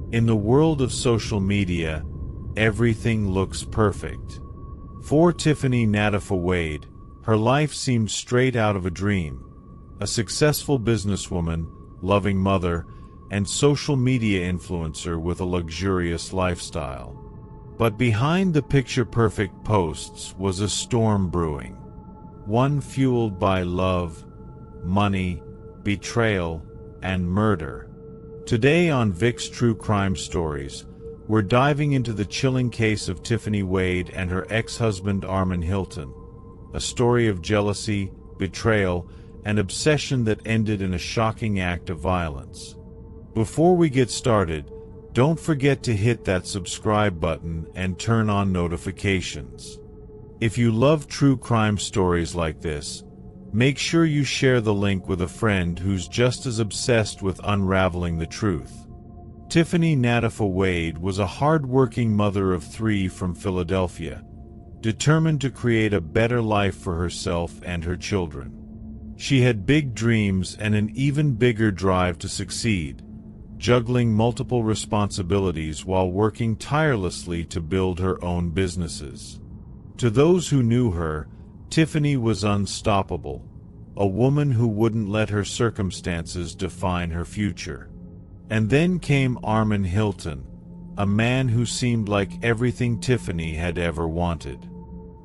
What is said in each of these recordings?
In the world of social media, everything looks perfect. For Tiffany Wade, her life seemed straight out of a dream. A successful businesswoman, loving mother, and social media influencer with a luxurious lifestyle. But behind the picture-perfect posts was a storm brewing. One fueled by love, money, betrayal, and murder. Today on Vic's True Crime Stories, we're diving into the chilling case of Tiffany Wade and her ex-husband Armand Hilton, a story of jealousy, betrayal, and obsession that ended in a shocking act of violence. Before we get started, don't forget to hit that subscribe button and turn on notifications. If you love true crime stories like this, make sure you share the link with a friend who's just as obsessed with unraveling the truth. Tiffany Wade was a hard-working mother of 3 from Philadelphia, determined to create a better life for herself and her children. She had big dreams and an even bigger drive to succeed, juggling multiple responsibilities while working tirelessly to build her own businesses. To those who knew her, Tiffany was unstoppable, a woman who wouldn't let her circumstances define her future. And then came Armand Hilton, a man who seemed like everything Tiffany had ever wanted.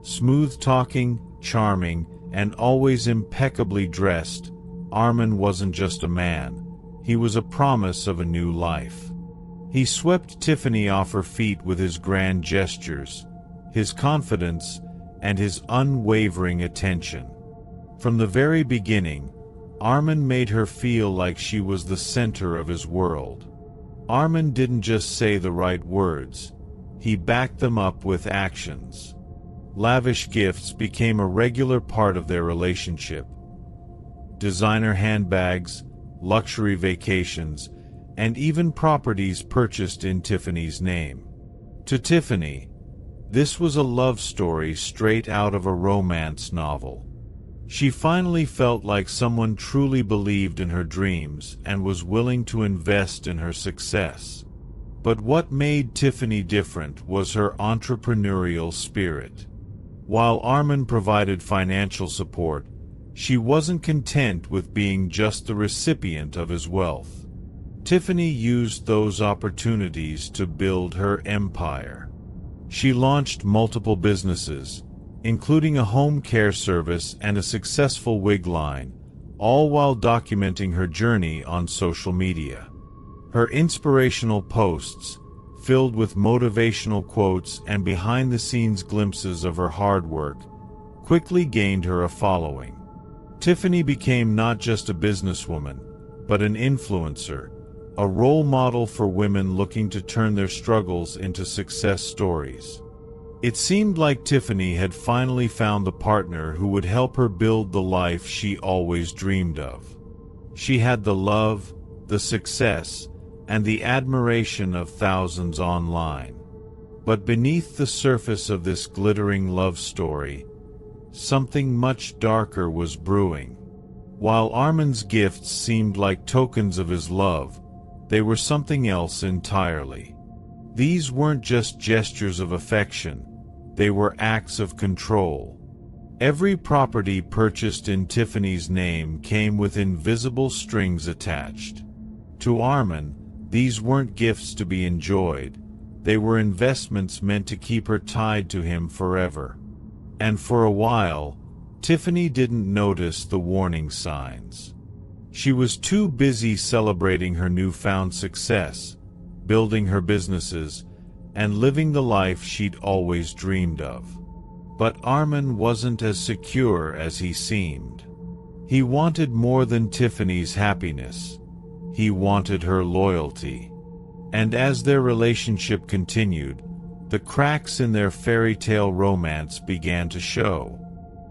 Smooth-talking, charming, and always impeccably dressed, Armand wasn't just a man, he was a promise of a new life. He swept Tiffany off her feet with his grand gestures, his confidence, and his unwavering attention. From the very beginning, Armand made her feel like she was the center of his world. Armand didn't just say the right words, he backed them up with actions. Lavish gifts became a regular part of their relationship. Designer handbags, luxury vacations, and even properties purchased in Tiffany's name. To Tiffany, this was a love story straight out of a romance novel. She finally felt like someone truly believed in her dreams and was willing to invest in her success. But what made Tiffany different was her entrepreneurial spirit. While Armand provided financial support, she wasn't content with being just the recipient of his wealth. Tiffany used those opportunities to build her empire. She launched multiple businesses, including a home care service and a successful wig line, all while documenting her journey on social media. Her inspirational posts, filled with motivational quotes and behind-the-scenes glimpses of her hard work, quickly gained her a following. Tiffany became not just a businesswoman, but an influencer, a role model for women looking to turn their struggles into success stories. It seemed like Tiffany had finally found the partner who would help her build the life she always dreamed of. She had the love, the success, and the admiration of thousands online. But beneath the surface of this glittering love story, something much darker was brewing. While Armand's gifts seemed like tokens of his love, they were something else entirely. These weren't just gestures of affection, they were acts of control. Every property purchased in Tiffany's name came with invisible strings attached. To Armand, these weren't gifts to be enjoyed, they were investments meant to keep her tied to him forever. And for a while, Tiffany didn't notice the warning signs. She was too busy celebrating her newfound success, building her businesses, and living the life she'd always dreamed of. But Armand wasn't as secure as he seemed. He wanted more than Tiffany's happiness. He wanted her loyalty. And as their relationship continued, the cracks in their fairy tale romance began to show.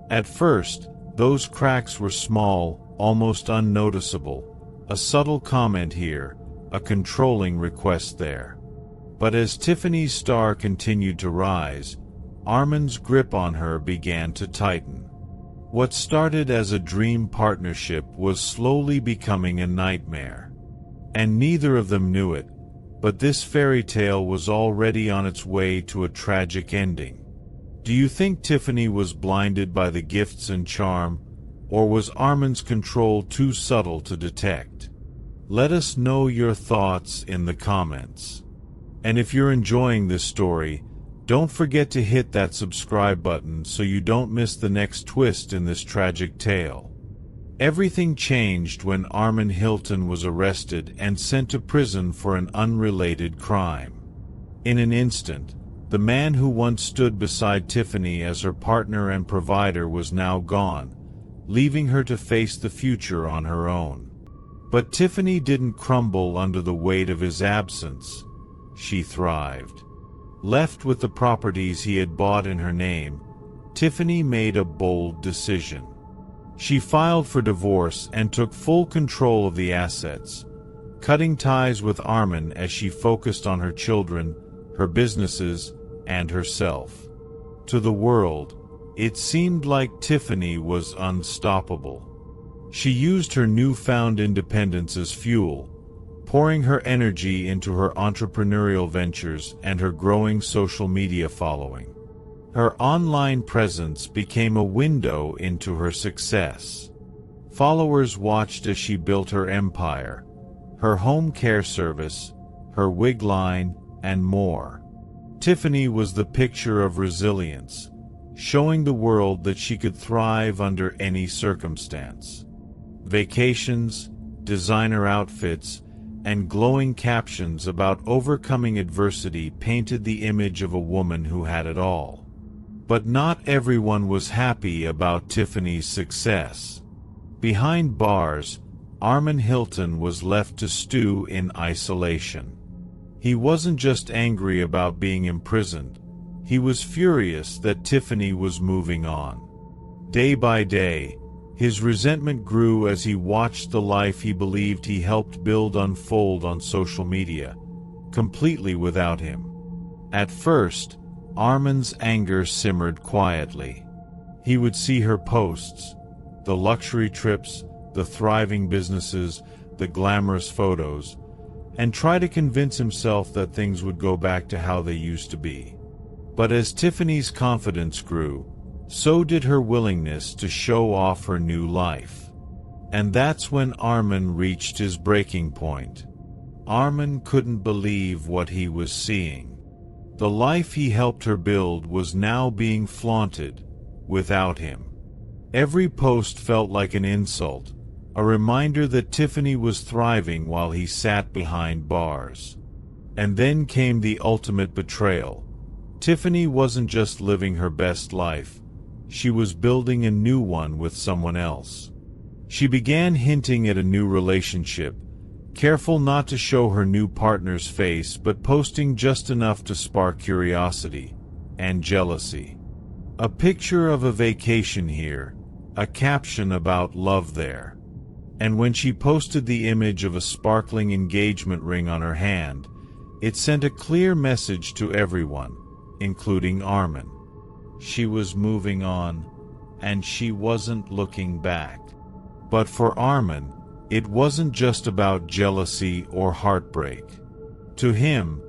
At first, those cracks were small, almost unnoticeable, a subtle comment here, a controlling request there. But as Tiffany's star continued to rise, Armand's grip on her began to tighten. What started as a dream partnership was slowly becoming a nightmare. And neither of them knew it, But this fairy tale was already on its way to a tragic ending. Do you think Tiffany was blinded by the gifts and charm, or was Armand's control too subtle to detect? Let us know your thoughts in the comments. And if you're enjoying this story, don't forget to hit that subscribe button so you don't miss the next twist in this tragic tale. Everything changed when Armand Hilton was arrested and sent to prison for an unrelated crime. In an instant, the man who once stood beside Tiffany as her partner and provider was now gone, leaving her to face the future on her own. But Tiffany didn't crumble under the weight of his absence. She thrived. Left with the properties he had bought in her name, Tiffany made a bold decision. She filed for divorce and took full control of the assets, cutting ties with Armand as she focused on her children, her businesses, and herself. To the world, it seemed like Tiffany was unstoppable. She used her newfound independence as fuel, pouring her energy into her entrepreneurial ventures and her growing social media following. Her online presence became a window into her success. Followers watched as she built her empire, her home care service, her wig line, and more. Tiffany was the picture of resilience, showing the world that she could thrive under any circumstance. Vacations, designer outfits, and glowing captions about overcoming adversity painted the image of a woman who had it all. But not everyone was happy about Tiffany's success. Behind bars, Armand Hilton was left to stew in isolation. He wasn't just angry about being imprisoned, he was furious that Tiffany was moving on. Day by day, his resentment grew as he watched the life he believed he helped build unfold on social media, completely without him. At first, Armand's anger simmered quietly. He would see her posts, the luxury trips, the thriving businesses, the glamorous photos, and try to convince himself that things would go back to how they used to be. But as Tiffany's confidence grew, so did her willingness to show off her new life. And that's when Armand reached his breaking point. Armand couldn't believe what he was seeing. The life he helped her build was now being flaunted, without him. Every post felt like an insult, a reminder that Tiffany was thriving while he sat behind bars. And then came the ultimate betrayal. Tiffany wasn't just living her best life, she was building a new one with someone else. She began hinting at a new relationship, careful not to show her new partner's face but posting just enough to spark curiosity and jealousy. A picture of a vacation here, a caption about love there. And when she posted the image of a sparkling engagement ring on her hand, it sent a clear message to everyone, including Armand. She was moving on, and she wasn't looking back. But for Armand, it wasn't just about jealousy or heartbreak. To him,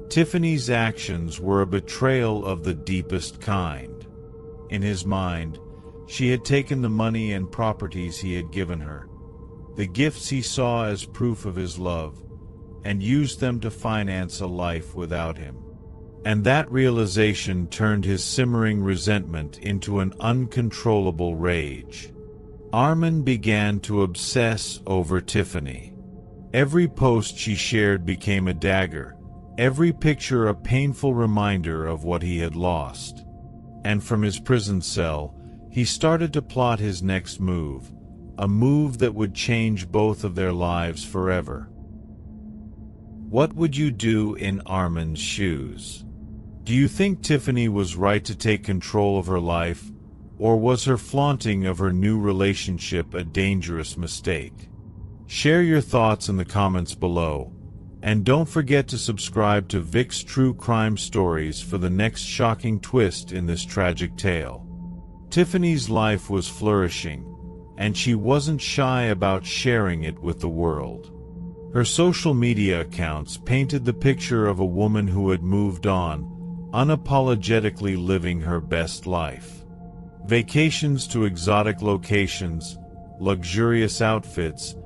Tiffany's actions were a betrayal of the deepest kind. In his mind, she had taken the money and properties he had given her, the gifts he saw as proof of his love, and used them to finance a life without him. And that realization turned his simmering resentment into an uncontrollable rage. Armand began to obsess over Tiffany. Every post she shared became a dagger, every picture a painful reminder of what he had lost. And from his prison cell, he started to plot his next move, a move that would change both of their lives forever. What would you do in Armand's shoes? Do you think Tiffany was right to take control of her life, or was her flaunting of her new relationship a dangerous mistake? Share your thoughts in the comments below, and don't forget to subscribe to Vic's True Crime Stories for the next shocking twist in this tragic tale. Tiffany's life was flourishing, and she wasn't shy about sharing it with the world. Her social media accounts painted the picture of a woman who had moved on, unapologetically living her best life. Vacations to exotic locations, luxurious outfits,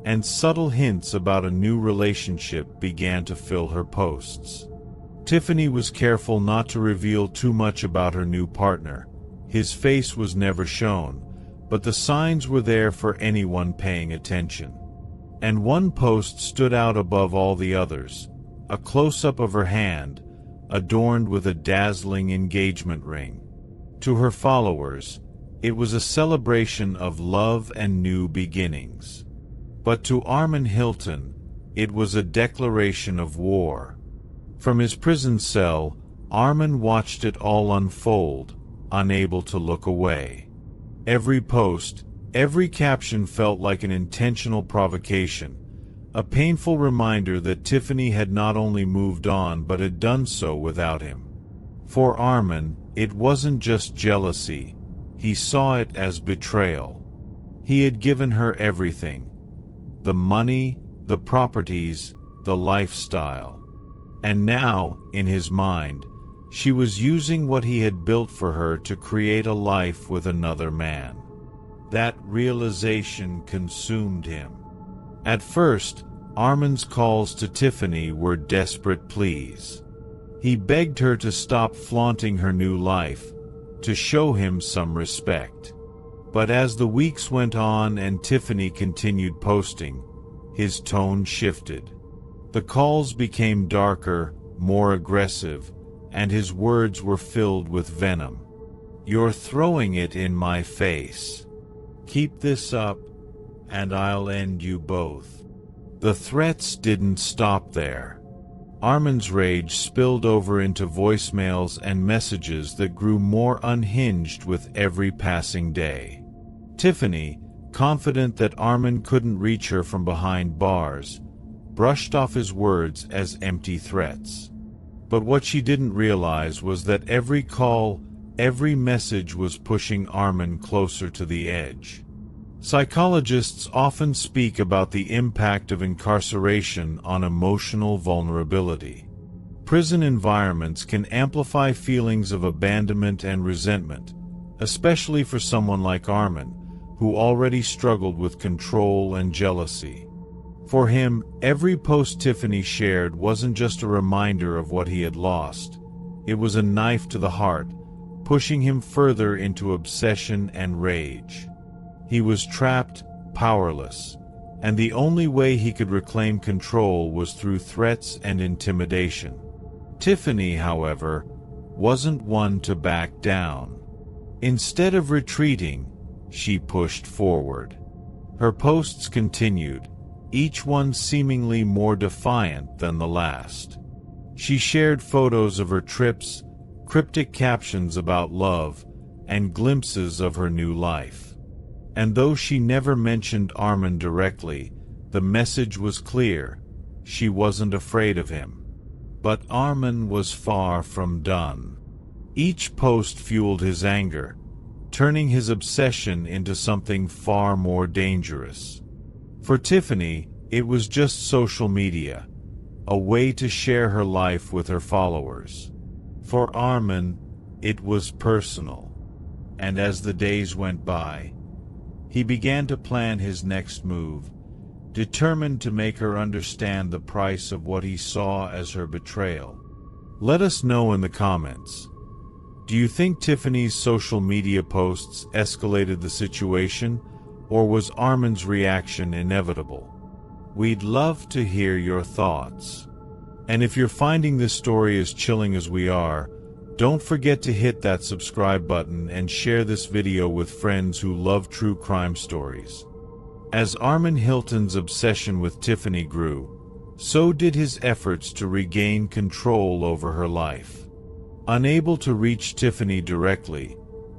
and subtle hints about a new relationship began to fill her posts. Tiffany was careful not to reveal too much about her new partner. His face was never shown, but the signs were there for anyone paying attention. And one post stood out above all the others, a close-up of her hand, adorned with a dazzling engagement ring. To her followers, it was a celebration of love and new beginnings. But to Armand Hilton, it was a declaration of war. From his prison cell, Armand watched it all unfold, unable to look away. Every post, every caption felt like an intentional provocation, a painful reminder that Tiffany had not only moved on but had done so without him. For Armand, it wasn't just jealousy, he saw it as betrayal. He had given her everything: the money, the properties, the lifestyle. And now, in his mind, she was using what he had built for her to create a life with another man. That realization consumed him. At first, Armand's calls to Tiffany were desperate pleas. He begged her to stop flaunting her new life, to show him some respect. But as the weeks went on and Tiffany continued posting, his tone shifted. The calls became darker, more aggressive, and his words were filled with venom. "You're throwing it in my face. Keep this up, and I'll end you both." The threats didn't stop there. Armand's rage spilled over into voicemails and messages that grew more unhinged with every passing day. Tiffany, confident that Armand couldn't reach her from behind bars, brushed off his words as empty threats. But what she didn't realize was that every call, every message was pushing Armand closer to the edge. Psychologists often speak about the impact of incarceration on emotional vulnerability. Prison environments can amplify feelings of abandonment and resentment, especially for someone like Armand, who already struggled with control and jealousy. For him, every post Tiffany shared wasn't just a reminder of what he had lost. It was a knife to the heart, pushing him further into obsession and rage. He was trapped, powerless, and the only way he could reclaim control was through threats and intimidation. Tiffany, however, wasn't one to back down. Instead of retreating, she pushed forward. Her posts continued, each one seemingly more defiant than the last. She shared photos of her trips, cryptic captions about love, and glimpses of her new life. And though she never mentioned Armand directly, the message was clear: she wasn't afraid of him. But Armand was far from done. Each post fueled his anger, turning his obsession into something far more dangerous. For Tiffany, it was just social media, a way to share her life with her followers. For Armand, it was personal. And as the days went by, he began to plan his next move, determined to make her understand the price of what he saw as her betrayal. Let us know in the comments. Do you think Tiffany's social media posts escalated the situation, or was Armand's reaction inevitable? We'd love to hear your thoughts. And if you're finding this story as chilling as we are, don't forget to hit that subscribe button and share this video with friends who love true crime stories. As Armand Hilton's obsession with Tiffany grew, so did his efforts to regain control over her life. Unable to reach Tiffany directly,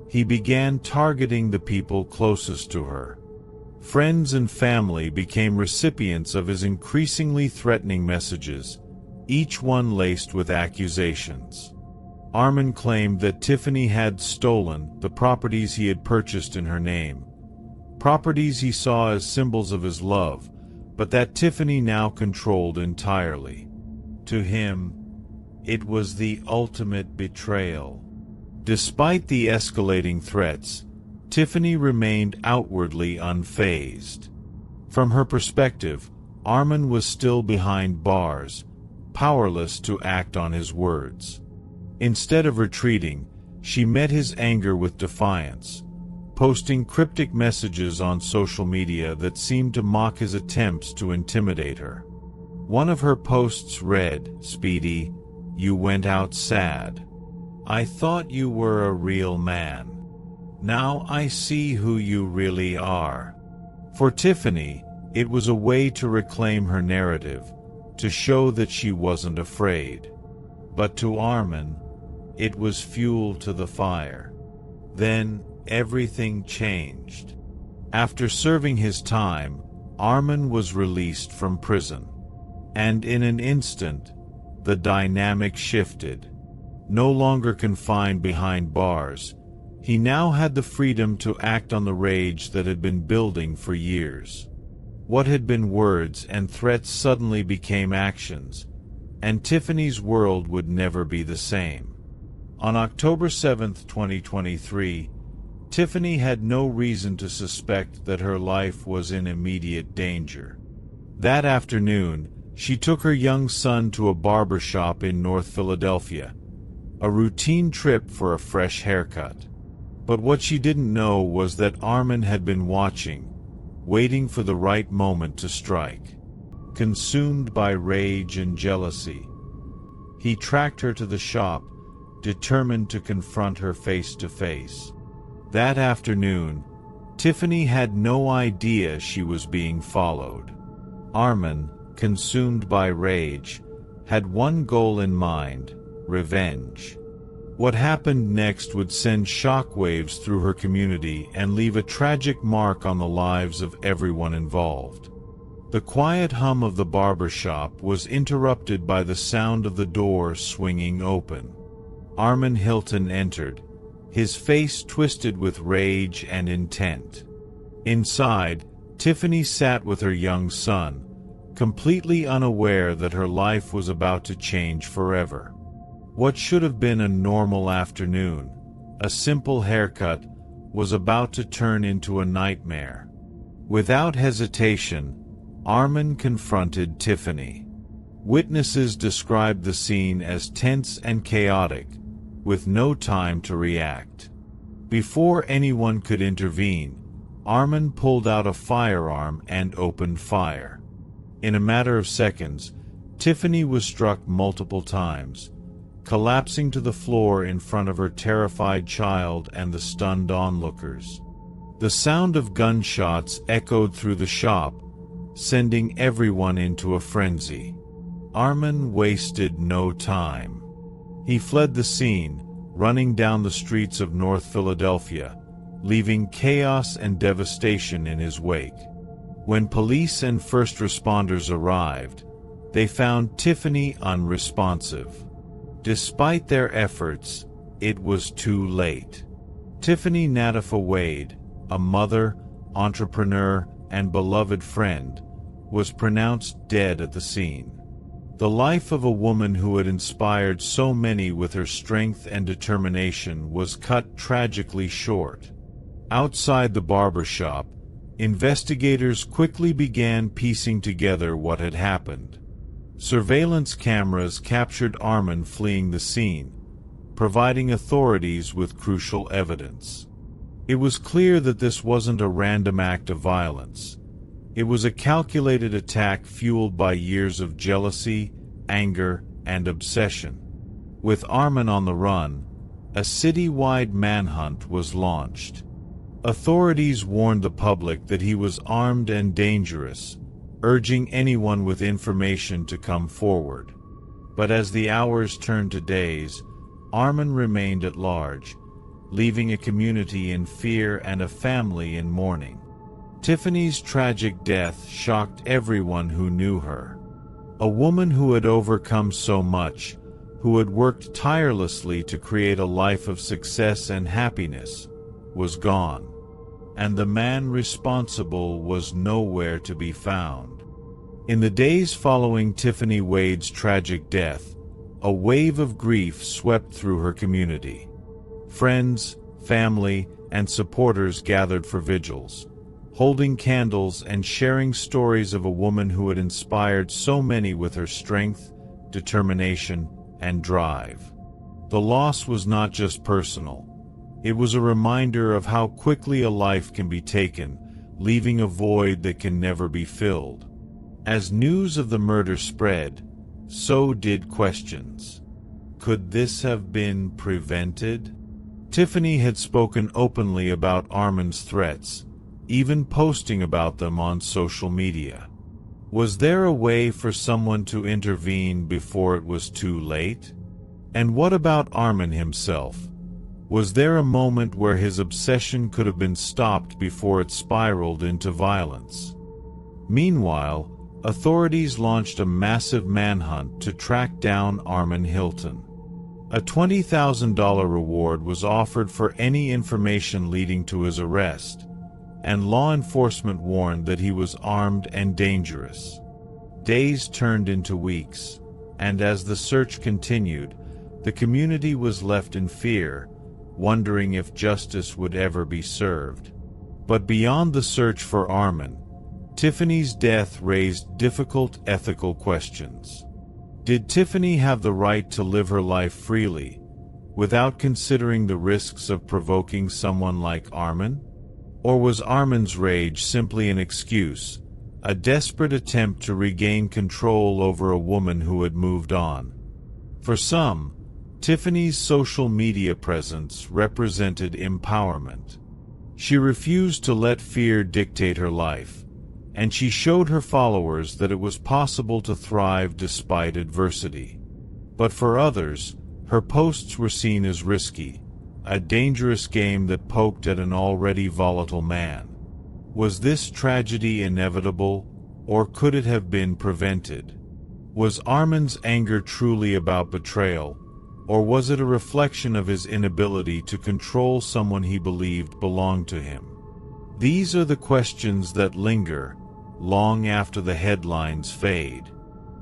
he began targeting the people closest to her. Friends and family became recipients of his increasingly threatening messages, each one laced with accusations. Armand claimed that Tiffany had stolen the properties he had purchased in her name, properties he saw as symbols of his love, but that Tiffany now controlled entirely. To him, it was the ultimate betrayal. Despite the escalating threats, Tiffany remained outwardly unfazed. From her perspective, Armin was still behind bars, powerless to act on his words. Instead of retreating, she met his anger with defiance, posting cryptic messages on social media that seemed to mock his attempts to intimidate her. One of her posts read, "Speedy, you went out sad. I thought you were a real man. Now I see who you really are." For Tiffany, it was a way to reclaim her narrative, to show that she wasn't afraid. But to Armin, it was fuel to the fire. Then, everything changed. After serving his time, Armin was released from prison. And in an instant, the dynamic shifted. No longer confined behind bars, he now had the freedom to act on the rage that had been building for years. What had been words and threats suddenly became actions, and Tiffany's world would never be the same. On October 7, 2023, Tiffany had no reason to suspect that her life was in immediate danger. That afternoon, she took her young son to a barber shop in North Philadelphia, a routine trip for a fresh haircut. But what she didn't know was that Armin had been watching, waiting for the right moment to strike. Consumed by rage and jealousy, he tracked her to the shop, determined to confront her face to face. That afternoon, Tiffany had no idea she was being followed. Armin, consumed by rage, had one goal in mind: revenge. What happened next would send shockwaves through her community and leave a tragic mark on the lives of everyone involved. The quiet hum of the barber shop was interrupted by the sound of the door swinging open. Armin Hilton entered, his face twisted with rage and intent. Inside, Tiffany sat with her young son, completely unaware that her life was about to change forever. What should have been a normal afternoon, a simple haircut, was about to turn into a nightmare. Without hesitation, Armin confronted Tiffany. Witnesses described the scene as tense and chaotic, with no time to react. Before anyone could intervene, Armin pulled out a firearm and opened fire. In a matter of seconds, Tiffany was struck multiple times, collapsing to the floor in front of her terrified child and the stunned onlookers. The sound of gunshots echoed through the shop, sending everyone into a frenzy. Armin wasted no time. He fled the scene, running down the streets of North Philadelphia, leaving chaos and devastation in his wake. When police and first responders arrived, they found Tiffany unresponsive. Despite their efforts, it was too late. Tiffany Wade, a mother, entrepreneur, and beloved friend, was pronounced dead at the scene. The life of a woman who had inspired so many with her strength and determination was cut tragically short. Outside the barber shop, investigators quickly began piecing together what had happened. Surveillance cameras captured Armin fleeing the scene, providing authorities with crucial evidence. It was clear that this wasn't a random act of violence. It was a calculated attack fueled by years of jealousy, anger, and obsession. With Armin on the run, a city-wide manhunt was launched. Authorities warned the public that he was armed and dangerous, urging anyone with information to come forward. But as the hours turned to days, Armin remained at large, leaving a community in fear and a family in mourning. Tiffany's tragic death shocked everyone who knew her. A woman who had overcome so much, who had worked tirelessly to create a life of success and happiness, was gone. And the man responsible was nowhere to be found. In the days following Tiffany Wade's tragic death, a wave of grief swept through her community. Friends, family, and supporters gathered for vigils, holding candles and sharing stories of a woman who had inspired so many with her strength, determination, and drive. The loss was not just personal. It was a reminder of how quickly a life can be taken, leaving a void that can never be filled. As news of the murder spread, so did questions. Could this have been prevented? Tiffany had spoken openly about Armin's threats, even posting about them on social media. Was there a way for someone to intervene before it was too late? And what about Armin himself? Was there a moment where his obsession could have been stopped before it spiraled into violence? Meanwhile, authorities launched a massive manhunt to track down Armin Hilton. A $20,000 reward was offered for any information leading to his arrest, and law enforcement warned that he was armed and dangerous. Days turned into weeks, and as the search continued, the community was left in fear, wondering if justice would ever be served. But beyond the search for Armin, Tiffany's death raised difficult ethical questions. Did Tiffany have the right to live her life freely, without considering the risks of provoking someone like Armin? Or was Armin's rage simply an excuse, a desperate attempt to regain control over a woman who had moved on? For some, Tiffany's social media presence represented empowerment. She refused to let fear dictate her life, and she showed her followers that it was possible to thrive despite adversity. But for others, her posts were seen as risky, a dangerous game that poked at an already volatile man. Was this tragedy inevitable, or could it have been prevented? Was Armin's anger truly about betrayal, or was it a reflection of his inability to control someone he believed belonged to him? These are the questions that linger long after the headlines fade.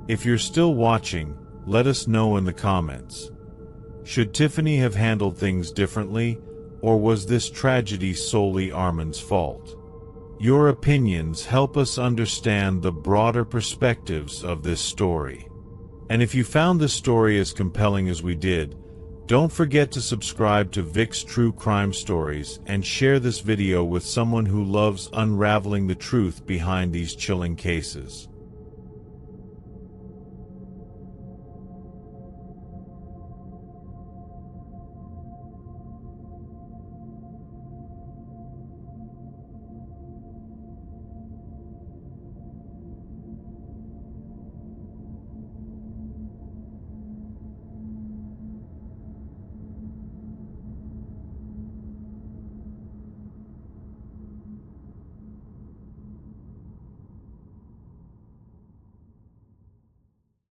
If you're still watching, let us know in the comments. Should Tiffany have handled things differently, or was this tragedy solely Armin's fault? Your opinions help us understand the broader perspectives of this story. And if you found this story as compelling as we did, don't forget to subscribe to Vic's True Crime Stories and share this video with someone who loves unraveling the truth behind these chilling cases.